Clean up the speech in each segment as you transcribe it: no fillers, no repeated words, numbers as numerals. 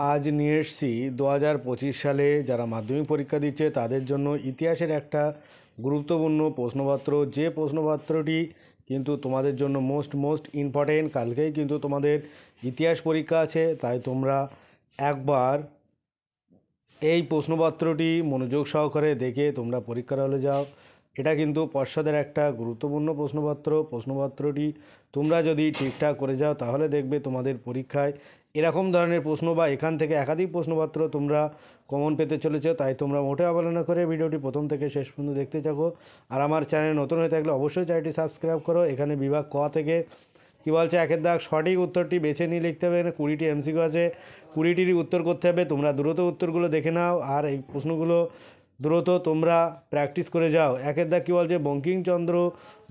আজ নিয়ে এসেছি 2025 সালে যারা মাধ্যমিক পরীক্ষা দিচ্ছে তাদের জন্য ইতিহাসের একটা গুরুত্বপূর্ণ প্রশ্নপত্র, যে প্রশ্নপত্রটি কিন্তু তোমাদের জন্য মোস্ট ইম্পর্টেন্ট। কালকেই কিন্তু তোমাদের ইতিহাস পরীক্ষা আছে, তাই তোমরা একবার এই প্রশ্নপত্রটি মনোযোগ সহকারে দেখে তোমরা পরীক্ষার হলে যাও। এটা কিন্তু পর্ষদের একটা গুরুত্বপূর্ণ প্রশ্নপত্রটি তোমরা যদি ঠিকঠাক করে যাও তাহলে দেখবে তোমাদের পরীক্ষায় এরকম ধরনের প্রশ্ন বা এখান থেকে একাধিক প্রশ্নপত্র তোমরা কমন পেতে চলেছ। তাই তোমরা মোটে অবহেলা করে ভিডিওটি প্রথম থেকে শেষ পর্যন্ত দেখতে থাকো। আর আমার চ্যানেল নতুন হয়ে থাকলে অবশ্যই চ্যানেলটি সাবস্ক্রাইব করো। এখানে বিভাগ ক থেকে কী বলছে, একের দাগ সঠিক উত্তরটি বেছে নিয়ে লিখতে হবে। 20টি এমসিকিউ আছে, 20টিরই উত্তর করতে হবে। তোমরা দ্রুত উত্তরগুলো দেখে নাও আর এই প্রশ্নগুলো দ্রুত তোমরা প্র্যাকটিস করে যাও। একের দাগ কী বলছে, বঙ্কিমচন্দ্র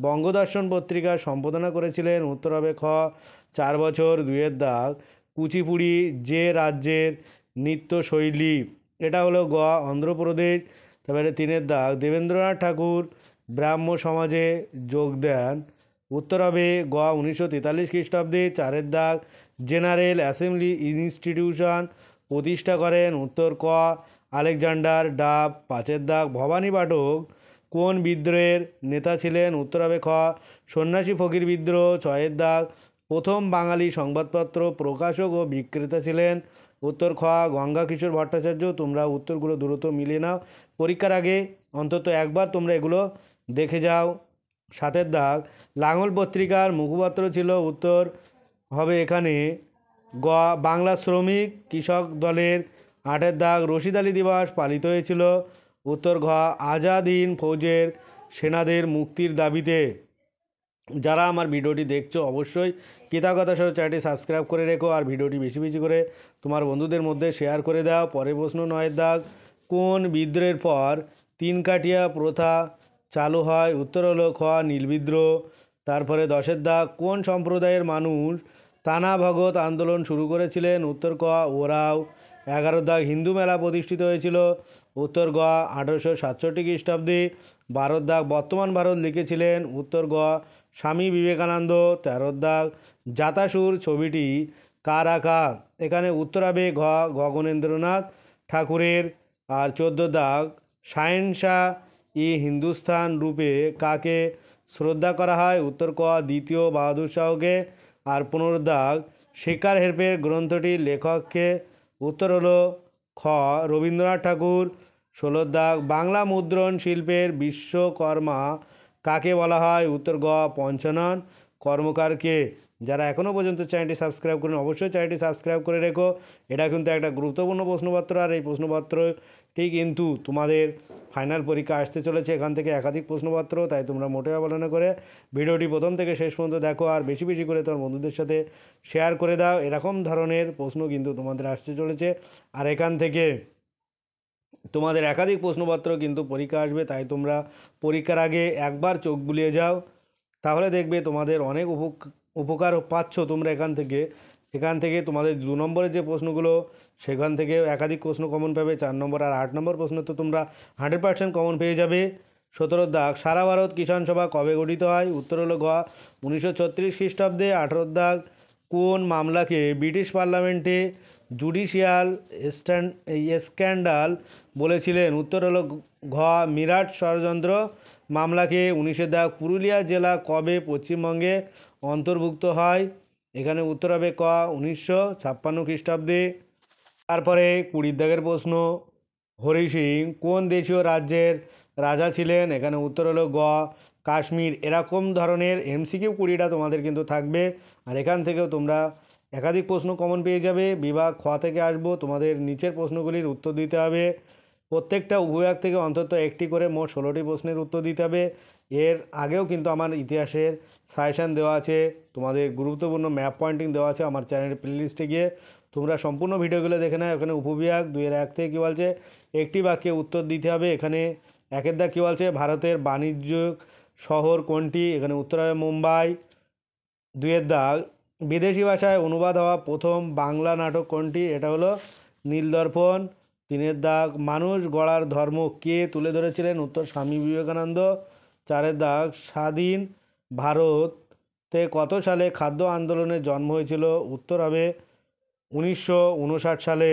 বঙ্গদর্শন পত্রিকার সম্পাদনা করেছিলেন। উত্তর হবে খ 4 বছর। 2-এর দাগ কুচিপুড়ি যে রাজ্যের নৃত্যশৈলী, এটা হলো গ অন্ধ্রপ্রদেশ। তারপরে 3-এর দাগ দেবেন্দ্রনাথ ঠাকুর ব্রাহ্ম সমাজে যোগ দেন। উত্তর হবে গ 1943 খ্রিস্টাব্দে। 4-এর দাগ জেনারেল অ্যাসেম্বলি ইনস্টিটিউশন প্রতিষ্ঠা করেন। উত্তর ক আলেকজান্ডার ডাব। 5-এর দাগ ভবানী পাঠক কোন বিদ্রোহের নেতা ছিলেন। উত্তর হবে খ সন্ন্যাসী ফকির বিদ্রোহ। 6-এর দাগ প্রথম বাঙালি সংবাদপত্র প্রকাশক ও বিক্রেতা ছিলেন। উত্তর খ গঙ্গা কিশোর ভট্টাচার্য। তোমরা উত্তরগুলো দ্রুত মিলিয়ে নাও, পরীক্ষার আগে অন্তত একবার তোমরা এগুলো দেখে যাও। 7-এর দাগ লাঙল পত্রিকার মুখপাত্র ছিল। উত্তর হবে এখানে গ বাংলা শ্রমিক কৃষক দলের। 8-এর দাগ রশিদ আলী দিবস পালিত হয়েছিল। উত্তর ঘ আজাদ হিন্দ ফৌজের সেনাদের মুক্তির দাবিতে। যারা আমার ভিডিওটি দেখছো অবশ্যই কৃতজ্ঞতা সহ চ্যানেলটি সাবস্ক্রাইব করে রেখো আর ভিডিওটি বেশি বেশি করে তোমার বন্ধুদের মধ্যে শেয়ার করে দাও। পরের প্রশ্ন 9-এর দাগ কোন বিদ্রোহের পর তিনকাঠিয়া প্রথা চালু হয়। উত্তর হলো খ নীল বিদ্রোহ। তারপরে 10-এর দাগ কোন সম্প্রদায়ের মানুষ তানা ভগত আন্দোলন শুরু করেছিলেন। উত্তর ক ওরাও। 11-এর দাগ হিন্দু মেলা প্রতিষ্ঠিত হয়েছিল। উত্তর গ 1867 খ্রিস্টাব্দে। 12-এর দাগ বর্তমান ভারত লিখেছিলেন। উত্তর গ স্বামী বিবেকানন্দ। 13-এর দাগ জাতাসুর ছবিটি কার আঁকা। এখানে উত্তর হবে ঘ গগনেন্দ্রনাথ ঠাকুরের। আর 14 দাগ শাহেনশাহ ই হিন্দুস্তান রূপে কাকে শ্রদ্ধা করা হয়। উত্তর ক দ্বিতীয় বাহাদুর শাহকে। আর 15 দাগ শিকার হেরফের গ্রন্থটির লেখককে। উত্তর হলো খ রবীন্দ্রনাথ ঠাকুর। 16 দাগ বাংলা মুদ্রণ শিল্পের বিশ্বকর্মা কাকে বলা হয়। উত্তর গ পঞ্চানন কর্মকারকে। যারা এখনও পর্যন্ত চ্যানেলটি সাবস্ক্রাইব করেন অবশ্যই চ্যানেলটি সাবস্ক্রাইব করে রেখো। এটা কিন্তু একটা গুরুত্বপূর্ণ প্রশ্নপত্র আর এই প্রশ্নপত্রটি কিন্তু তোমাদের ফাইনাল পরীক্ষা আসতে চলেছে। এখান থেকে একাধিক প্রশ্নপত্র, তাই তোমরা মোটেও অবহেলা করে ভিডিওটি প্রথম থেকে শেষ পর্যন্ত দেখো আর বেশি বেশি করে তোমার বন্ধুদের সাথে শেয়ার করে দাও। এরকম ধরনের প্রশ্ন কিন্তু তোমাদের আসতে চলেছে আর এখান থেকে তোমাদের একাধিক প্রশ্নপত্র কিন্তু পরীক্ষা আসবে। তাই তোমরা পরীক্ষার আগে একবার চোখ বুলিয়ে যাও, তাহলে দেখবে তোমাদের অনেক উপকার পাচ্ছ তোমরা এখান থেকে তোমাদের 2 নম্বরের যে প্রশ্নগুলো সেখান থেকে একাধিক প্রশ্ন কমন পাবে। 4 নম্বর আর 8 নম্বর প্রশ্ন তো তোমরা 100% কমন পেয়ে যাবে। 17 দাগ সারা ভারত কিষাণ সভা কবে গঠিত হয়। উত্তর হলো গ 1936 খ্রিস্টাব্দে। 18 দাগ কোন মামলাকে ব্রিটিশ পার্লামেন্টে জুডিশিয়াল স্ক্যান্ডাল বলেছিলেন। উত্তর হলো ঘ মিরাট ষড়যন্ত্র মামলাকে। 19 দাগ পুরুলিয়া জেলা কবে পশ্চিমবঙ্গে অন্তর্ভুক্ত হয়। এখানে উত্তর হবে ক 1956 খ্রিস্টাব্দে। তারপরে 20 দাগের প্রশ্ন হরি সিং কোন দেশীয় রাজ্যের রাজা ছিলেন। এখানে উত্তর হলো গ কাশ্মীর। এরকম ধরনের এমসিকিউ 20টা তোমাদের কিন্তু থাকবে আর এখান থেকেও তোমরা একাধিক প্রশ্ন কমন পেয়ে যাবে। বিভাগ খ থেকে আসবো, তোমাদের নিচের প্রশ্নগুলির উত্তর দিতে হবে। প্রত্যেকটা উপবিভাগ থেকে অন্তত একটি করে মোট 16টি প্রশ্নের উত্তর দিতে হবে। এর আগেও কিন্তু আমার ইতিহাসের সাজেশান দেওয়া আছে, তোমাদের গুরুত্বপূর্ণ ম্যাপ পয়েন্টিং দেওয়া আছে আমার চ্যানেলের প্লেলিস্টে গিয়ে তোমরা সম্পূর্ণ ভিডিওগুলো দেখে নাও। এখানে উপবিভাগ 2-1 থেকে কী বলছে একটি বাক্যে উত্তর দিতে হবে। এখানে 1-এর দাগ কী বলছে ভারতের বাণিজ্যিক শহর কোনটি। এখানে উত্তর হবে মুম্বাই। 2-এর দাগ বিদেশি ভাষায় অনুবাদ হওয়া প্রথম বাংলা নাটক কোনটি। এটা হলো নীলদর্পণ। 3-এর দাগ মানুষ গড়ার ধর্ম কে তুলে ধরেছিলেন। উত্তর স্বামী বিবেকানন্দ। 4-এর দাগ স্বাধীন ভারতে কত সালে খাদ্য আন্দোলনের জন্ম হয়েছিল। উত্তর হবে 1959 সালে।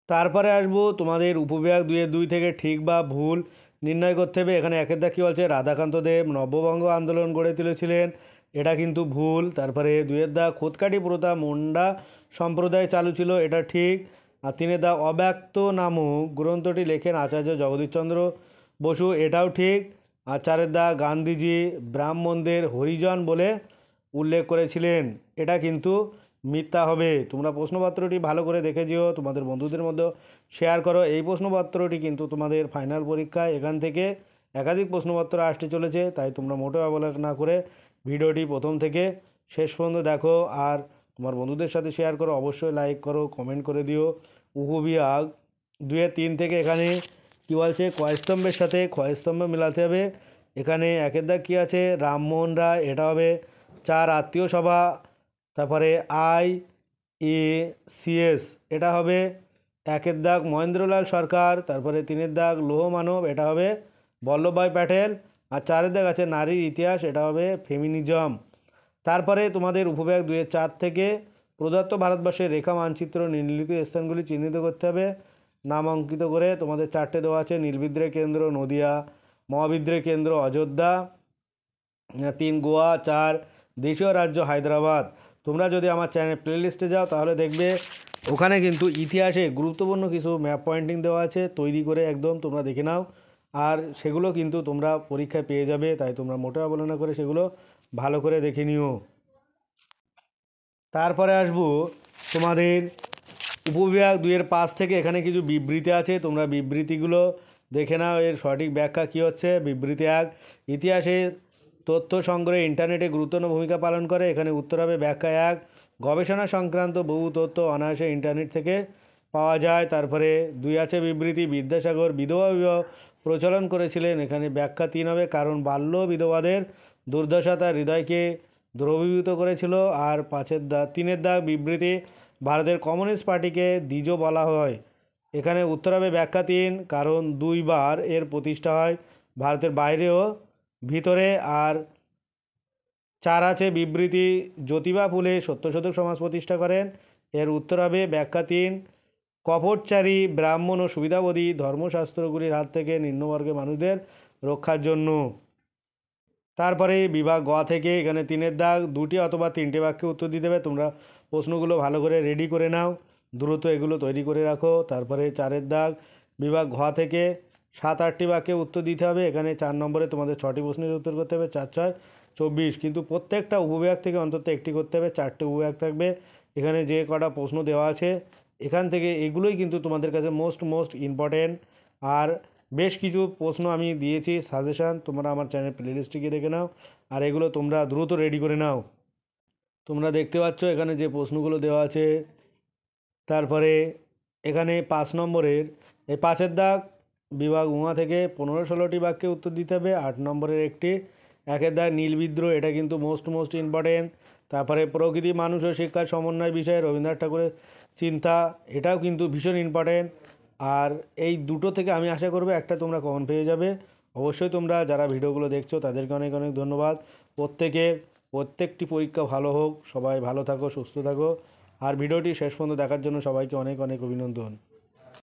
তারপরে আসবো তোমাদের উপবিভাগ 2-2 থেকে ঠিক বা ভুল নির্ণয় করতে হবে। এখানে একের দাগ কী বলছে, রাধাকান্ত দেব নব্যবঙ্গ আন্দোলন গড়ে তুলেছিলেন, এটা কিন্তু ভুল। তারপরে 2-এর দাগ খুদকাঠি প্রথা মুন্ডা সম্প্রদায় চালু ছিল, এটা ঠিক। আর 3-এর দাগ অব্যক্ত নামক গ্রন্থটি লেখেন আচার্য জগদীশচন্দ্র বসু, এটাও ঠিক। আর 4-এর দাগ গান্ধীজি ব্রাহ্মণদের হরিজন বলে উল্লেখ করেছিলেন, এটা কিন্তু মিথ্যা হবে। তোমরা প্রশ্নপত্রটি ভালো করে দেখে যেও, তোমাদের বন্ধুদের মধ্যে শেয়ার করো। এই প্রশ্নপত্রটি কিন্তু তোমাদের ফাইনাল পরীক্ষায় এখান থেকে একাধিক প্রশ্নপত্র আসতে চলেছে, তাই তোমরা মোটেও অবহেলা না করে ভিডিওটি প্রথম থেকে শেষ পর্যন্ত দেখো আর তোমার বন্ধুদের সাথে শেয়ার করো। অবশ্যই লাইক করো, কমেন্ট করে দিও। উপবিভাগ 2-3 থেকে এখানে কী বলছে, কয়স্তম্ভের সাথে ক্ষয়স্তম্ভ মেলাতে হবে। এখানে একের দাগ কী আছে, রামমোহন রায়, এটা হবে। 4 আত্মীয় সভা, তারপরে IACS, এটা হবে। 1-এর দাগ মহেন্দ্রলাল সরকার, তারপরে 3-এর দাগ লৌহ মানব, এটা হবে বল্লভভাই প্যাটেল। আর 4-এর দাগ আছে নারীর ইতিহাস, এটা হবে ফেমিনিজম। তারপরে তোমাদের উপবিভাগ 2-4 থেকে প্রদত্ত ভারতবর্ষের রেখা মানচিত্র নিম্নলিখিত স্থানগুলি চিহ্নিত করতে হবে নাম অঙ্কিত করে। তোমাদের 4টে দেওয়া আছে, নীলবিদ্রোহ কেন্দ্র নদিয়া, মহাবিদ্রোহ কেন্দ্র অযোধ্যা, 3 গোয়া, 4 দেশীয় রাজ্য হায়দ্রাবাদ। তোমরা যদি আমার চ্যানেল প্লেলিস্টে যাও তাহলে দেখবে ওখানে কিন্তু ইতিহাসের গুরুত্বপূর্ণ কিছু ম্যাপ পয়েন্টিং দেওয়া আছে তৈরি করে, একদম তোমরা দেখে নাও। আর সেগুলো কিন্তু তোমরা পরীক্ষায় পেয়ে যাবে, তাই তোমরা মোটেও অবহেলা করে সেগুলো ভালো করে দেখে নিও। তারপরে আসবো তোমাদের উপবিভাগ 2-5 থেকে এখানে কিছু বিবৃতি আছে, তোমরা বিবৃতিগুলো দেখে নাও, এর সঠিক ব্যাখ্যা কী হচ্ছে। বিবৃতি 1, ইতিহাসের তথ্য সংগ্রহে ইন্টারনেটে গুরুত্বপূর্ণ ভূমিকা পালন করে। এখানে উত্তর হবে ব্যাখ্যা 1, গবেষণা সংক্রান্ত বহু তথ্য অনায়াসে ইন্টারনেট থেকে পাওয়া যায়। তারপরে 2 আছে বিবৃতি, বিদ্যাসাগর বিধবা বিবাহ প্রচলন করেছিলেন, এখানে ব্যাখ্যা 3 হবে, কারণ বাল্য বিধবাদের দুর্দশা তার হৃদয়কে দ্রবীভূত করেছিল। আর 3-এর দাগ বিবৃতি, ভারতের কমিউনিস্ট পার্টিকে দ্বিজ বলা হয়, এখানে উত্তর হবে ব্যাখ্যা 3, কারণ 2 বার এর প্রতিষ্ঠা হয় ভারতের বাইরে ও ভিতরে। আর 4 আছে বিবৃতি, জ্যোতিবা ফুলে সত্যশোধক সমাজ প্রতিষ্ঠা করেন, এর উত্তর হবে ব্যাখ্যা 3, কপটচারী ব্রাহ্মণ ও সুবিধাবাদী ধর্মশাস্ত্রগুলির হাত থেকে নিম্নবর্গের মানুষদের রক্ষার জন্য। তারপরে বিভাগ গ থেকে এখানে 3-এর দাগ 2টি অথবা 3টে বাক্যে উত্তর দিতে হবে। তোমরা প্রশ্নগুলো ভালো করে রেডি করে নাও, দ্রুত এগুলো তৈরি করে রাখো। তারপরে 4-এর দাগ বিভাগ ঘ থেকে 7-8টি বাক্যে উত্তর দিতে হবে। এখানে 4 নম্বরে তোমাদের 6টি প্রশ্নের উত্তর করতে হবে, 4-6 24, কিন্তু প্রত্যেকটা উপবিভাগ থেকে অন্তত একটি করতে হবে, 4টে উপবিভাগ থাকবে। এখানে যে কটা প্রশ্ন দেওয়া আছে এখান থেকে এগুলোই কিন্তু তোমাদের কাছে মোস্ট ইম্পর্টেন্ট। আর বেশ কিছু প্রশ্ন আমি দিয়েছি সাজেশান, তোমরা আমার চ্যানেল প্লেলিস্টে গিয়ে দেখে নাও, আর এগুলো তোমরা দ্রুত রেডি করে নাও। তোমরা দেখতে পাচ্ছ এখানে যে প্রশ্নগুলো দেওয়া আছে। তারপরে এখানে 5 নম্বরের এই 5-এর দাগ বিভাগ উমা থেকে 15-16টি বাক্যে উত্তর দিতে হবে। 8 নম্বরের একটি 1-এর দাগ নীল বিদ্রোহ, এটা কিন্তু মোস্ট ইম্পর্টেন্ট। তারপরে প্রকৃতি মানুষ ও শিক্ষার সমন্বয় বিষয়ে রবীন্দ্রনাথ ঠাকুরের চিন্তা, এটাও কিন্তু ভীষণ ইম্পর্টেন্ট। আর এই দুটো থেকে আমি আশা করবো একটা তোমরা কমন পেয়ে যাবে। অবশ্যই তোমরা যারা ভিডিওগুলো দেখছো তাদেরকে অনেক ধন্যবাদ। প্রত্যেকটি পরীক্ষা ভালো হোক, সবাই ভালো থাকো, সুস্থ থাকো। আর ভিডিওটি শেষ পর্যন্ত দেখার জন্য সবাইকে অনেক অভিনন্দন।